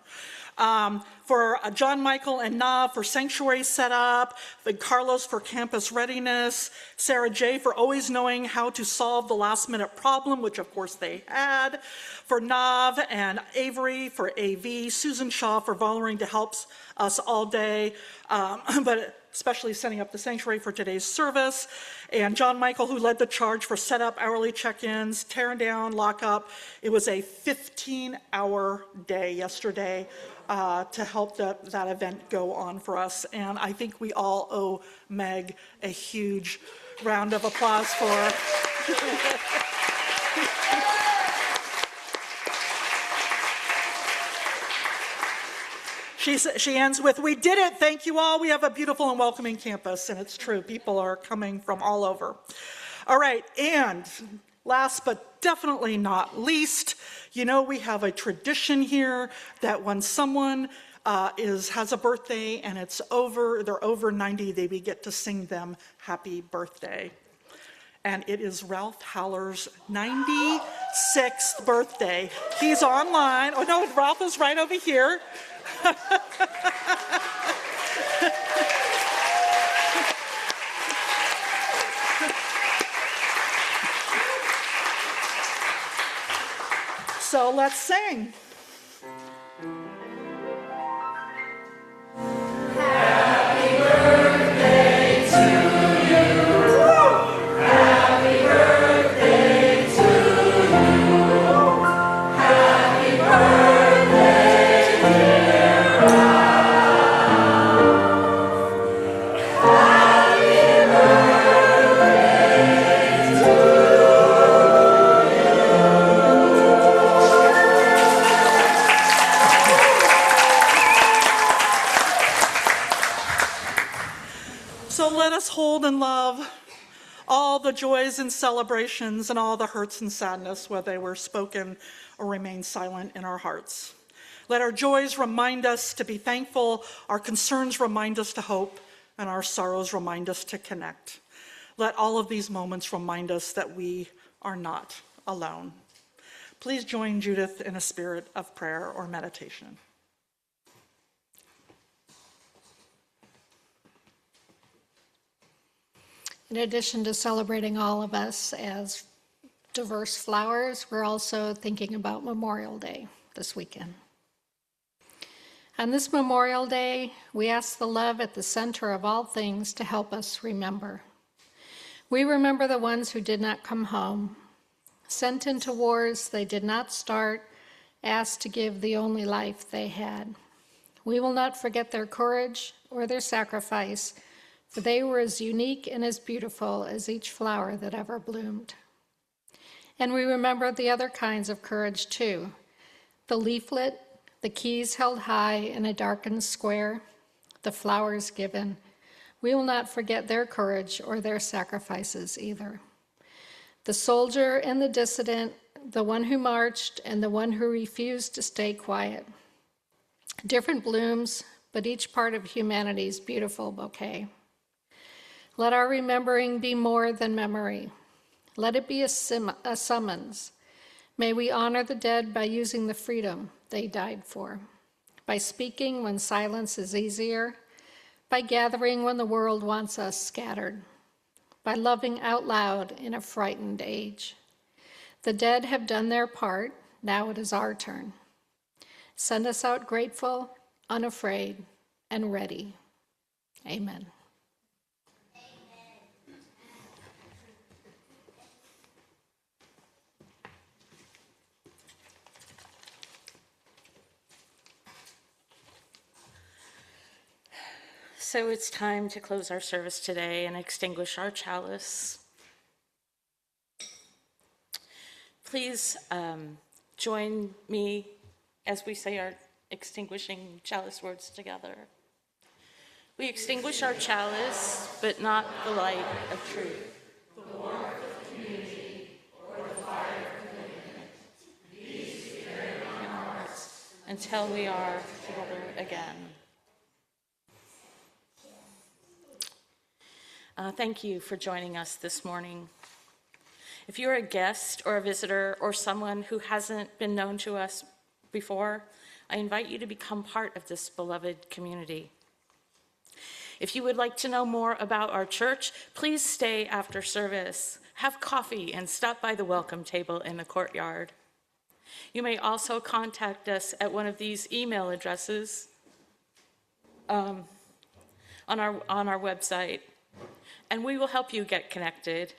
For John Michael and Nav for sanctuary setup. For Carlos for campus readiness. Sarah J. for always knowing how to solve the last minute problem, which of course they had. For Nav and Avery for AV. Susan Shaw for volunteering to help us all day. But especially setting up the sanctuary for today's service, and John Michael, who led the charge for setup, hourly check-ins, tearing down, lock-up. It was a 15-hour day yesterday to help that event go on for us, and I think we all owe Meg a huge round of applause for She ends with, we did it, thank you all. We have a beautiful and welcoming campus, and it's true, people are coming from all over. All right, and last but definitely not least, You know, we have a tradition here that when someone has a birthday and they're over 90, we get to sing them happy birthday. And it is Ralph Haller's 96th birthday. He's online. Oh no, Ralph is right over here. So let's sing. So let us hold and love all the joys and celebrations and all the hurts and sadness, whether they were spoken or remain silent in our hearts. Let our joys remind us to be thankful, our concerns remind us to hope, and our sorrows remind us to connect. Let all of these moments remind us that we are not alone. Please join Judith in a spirit of prayer or meditation. In addition to celebrating all of us as diverse flowers, we're also thinking about Memorial Day this weekend. On this Memorial Day, we ask the love at the center of all things to help us remember. We remember the ones who did not come home, sent into wars they did not start, asked to give the only life they had. We will not forget their courage or their sacrifice, for they were as unique and as beautiful as each flower that ever bloomed. And we remember the other kinds of courage too. The leaflet, the keys held high in a darkened square, the flowers given. We will not forget their courage or their sacrifices either. The soldier and the dissident, the one who marched and the one who refused to stay quiet. Different blooms, but each part of humanity's beautiful bouquet. Let our remembering be more than memory. Let it be a summons. May we honor the dead by using the freedom they died for, by speaking when silence is easier, by gathering when the world wants us scattered, by loving out loud in a frightened age. The dead have done their part, now it is our turn. Send us out grateful, unafraid, and ready. Amen. So it's time to close our service today and extinguish our chalice. Please join me as we say our extinguishing chalice words together. We extinguish our chalice, but not the light of truth. The warmth of community or the fire of commitment. These we carry in our hearts until we are together again. Thank you for joining us this morning. If you're a guest or a visitor or someone who hasn't been known to us before, I invite you to become part of this beloved community. If you would like to know more about our church, please stay after service, have coffee, and stop by the welcome table in the courtyard. You may also contact us at one of these email addresses on our website, and we will help you get connected.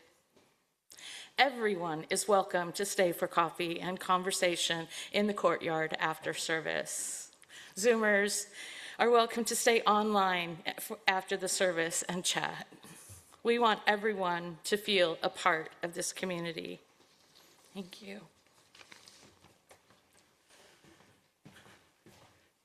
Everyone is welcome to stay for coffee and conversation in the courtyard after service. Zoomers are welcome to stay online after the service and chat. We want everyone to feel a part of this community. Thank you.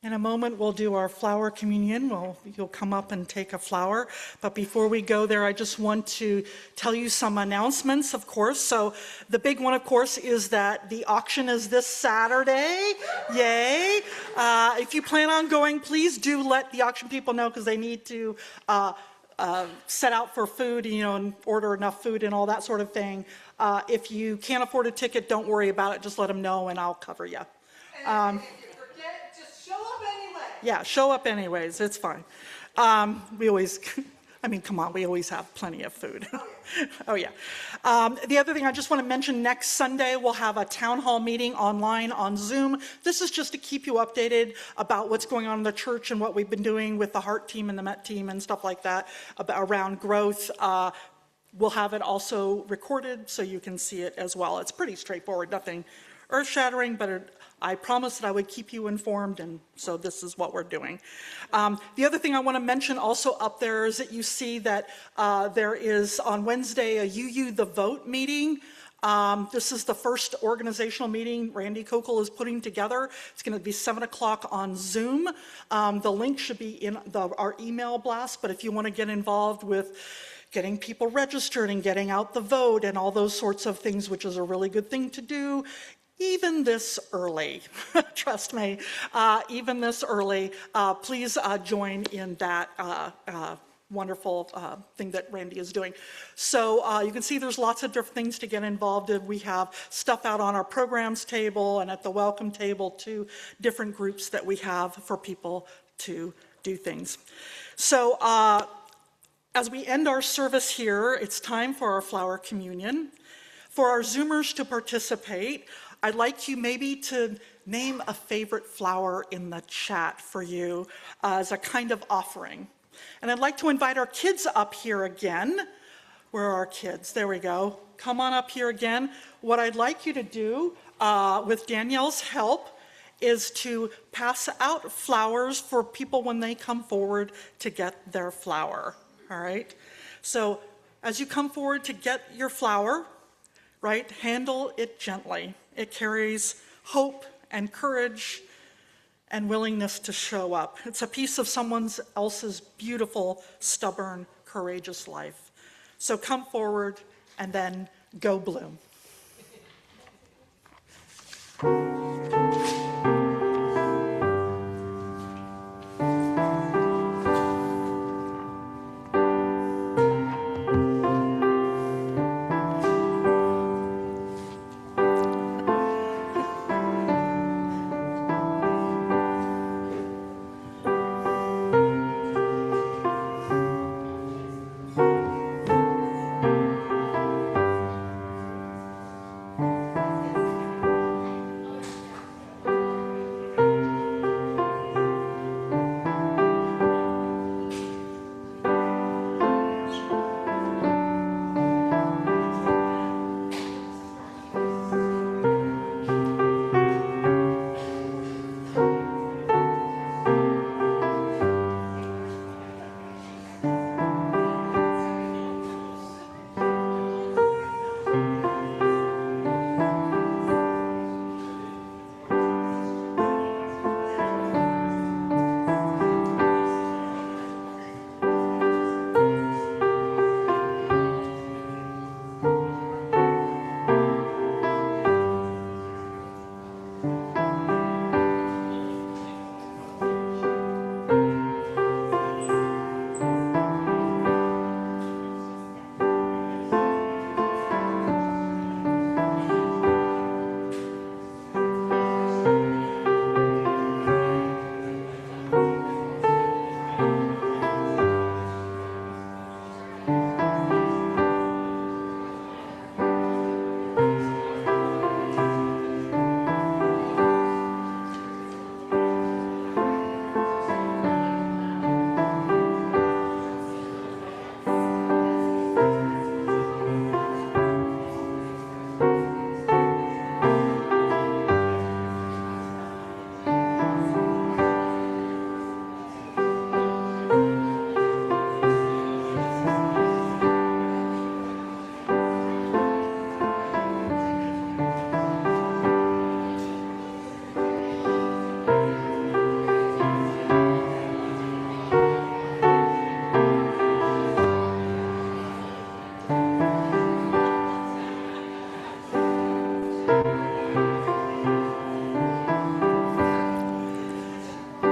In a moment, we'll do our flower communion. You'll come up and take a flower. But before we go there, I just want to tell you some announcements, of course. So the big one, of course, is that the auction is this Saturday. Yay. If you plan on going, please do let the auction people know, because they need to set out for food, and order enough food and all that sort of thing. If you can't afford a ticket, don't worry about it. Just let them know and I'll cover you. And if you forget, just show up anyway. Yeah, show up anyways, it's fine. We always, come on, we always have plenty of food. Oh, yeah. The other thing I just want to mention, next Sunday, we'll have a town hall meeting online on Zoom. This is just to keep you updated about what's going on in the church and what we've been doing with the Heart team and the Met team and stuff like that around growth. We'll have it also recorded so you can see it as well. It's pretty straightforward, nothing earth-shattering, but I promised that I would keep you informed, and so this is what we're doing. The other thing I want to mention also up there is that you see that there is on Wednesday a UU The Vote meeting. This is the first organizational meeting Randy Kokel is putting together. It's going to be 7 o'clock on Zoom. The link should be in our email blast, but if you want to get involved with getting people registered and getting out the vote and all those sorts of things, which is a really good thing to do, even this early, trust me, even this early, please join in that wonderful thing that Randy is doing. So you can see there's lots of different things to get involved in. We have stuff out on our programs table and at the welcome table, to different groups that we have for people to do things. So as we end our service here, it's time for our flower communion. For our Zoomers to participate, I'd like you maybe to name a favorite flower in the chat for you as a kind of offering. And I'd like to invite our kids up here again. Where are our kids? There we go. Come on up here again. What I'd like you to do, with Danielle's help, is to pass out flowers for people when they come forward to get their flower. All right? So as you come forward to get your flower, right, handle it gently. It carries hope and courage and willingness to show up. It's a piece of someone else's beautiful, stubborn, courageous life. So come forward and then go bloom.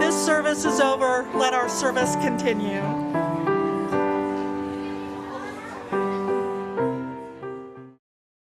This service is over. Let our service continue.